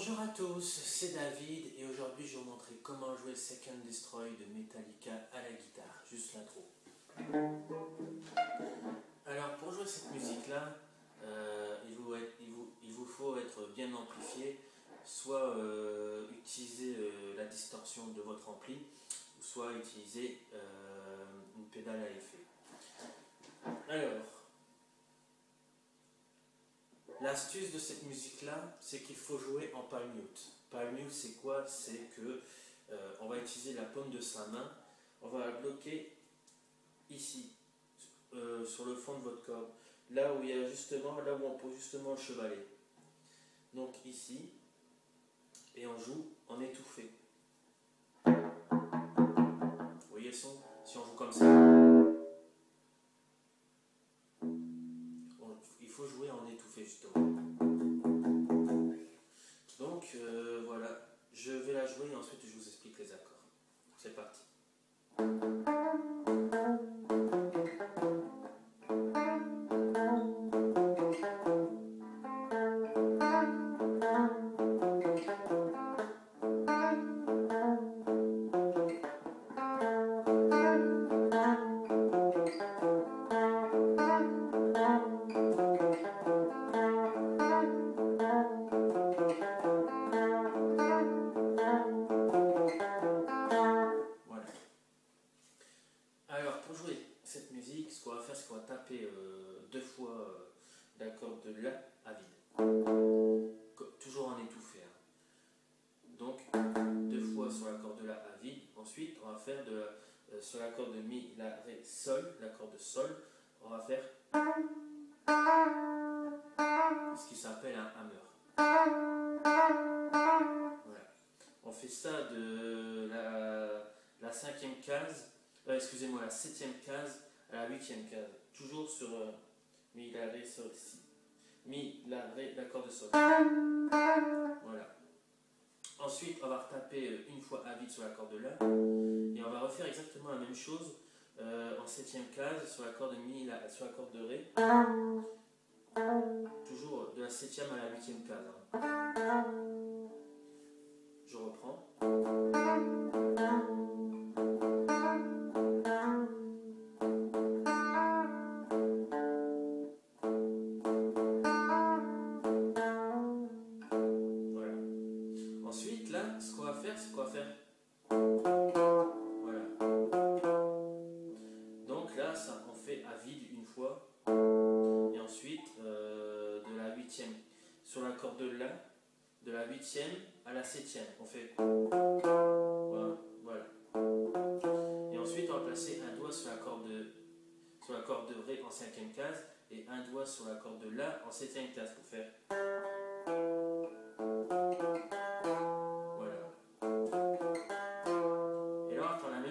Bonjour à tous, c'est David et aujourd'hui je vais vous montrer comment jouer Seek and Destroy de Metallica à la guitare, juste l'intro. Alors pour jouer cette musique là, il vous faut être bien amplifié, soit utiliser la distorsion de votre ampli, soit utiliser une pédale à effet. Alors, l'astuce de cette musique-là, c'est qu'il faut jouer en palm mute. Palm mute, c'est quoi? C'est que on va utiliser la paume de sa main, on va la bloquer ici, sur le fond de votre corde, là où il y a justement, là où on pose justement le chevalet. Donc ici, et on joue en étouffé. Vous voyez le son? Si on joue comme ça, il faut jouer en étouffé justement. Donc voilà, je vais la jouer et ensuite je vous explique les accords. C'est parti. Alors pour jouer cette musique, ce qu'on va faire, c'est qu'on va taper deux fois l'accord de La à vide. Toujours en étouffé. Donc deux fois sur l'accord de La à vide. Ensuite, on va faire sur l'accord de Mi, La, Ré, Sol, l'accord de Sol, on va faire ce qui s'appelle un hammer. Voilà. On fait ça de la cinquième case. Excusez-moi, la 7e case à la 8e case. Toujours sur Mi, La, Ré, Sol, Si. Mi, La, Ré, l'accord de Sol. Voilà. Ensuite, on va retaper une fois à vide sur l'accord de La. Et on va refaire exactement la même chose en 7e case sur l'accord de Mi, sur l'accord de Ré. Toujours de la 7e à la 8e case. Je reprends. Ensuite, là, ce qu'on va faire, c'est qu'on va faire. Voilà. Donc là, ça, on fait à vide une fois. Et ensuite, de la 8e, sur l'accord de La, de la 8e à la 7e, on fait. Voilà. Et ensuite, on va placer un doigt sur l'accord de Ré en 5e case et un doigt sur l'accord de La en 7e case pour faire.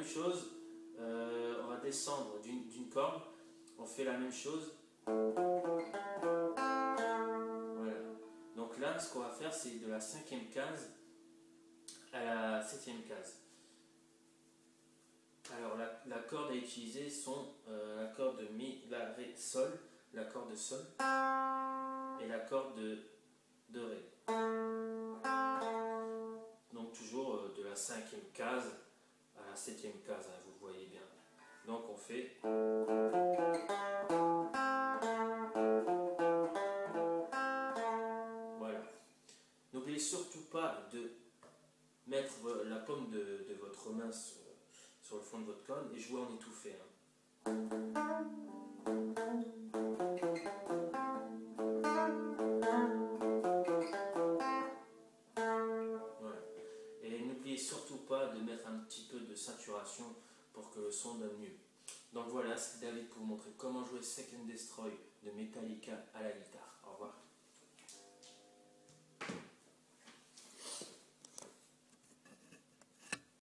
Chose, on va descendre d'une corde, on fait la même chose. Voilà. Donc là, ce qu'on va faire, c'est de la 5e case à la 7e case. Alors la corde à utiliser sont l'accord de Mi, La, Ré, Sol, l'accord de Sol et l'accord de Ré. Donc toujours de la 5e case à la 7e case, hein, vous voyez bien. Donc on fait. Voilà. N'oubliez surtout pas de mettre la paume de votre main sur le fond de votre corde et jouer en étouffé. Voilà. Et n'oubliez surtout pas de mettre un petit peu de saturation pour que le son donne mieux. Donc voilà, c'est David pour vous montrer comment jouer Seek and Destroy de Metallica à la guitare. Au revoir.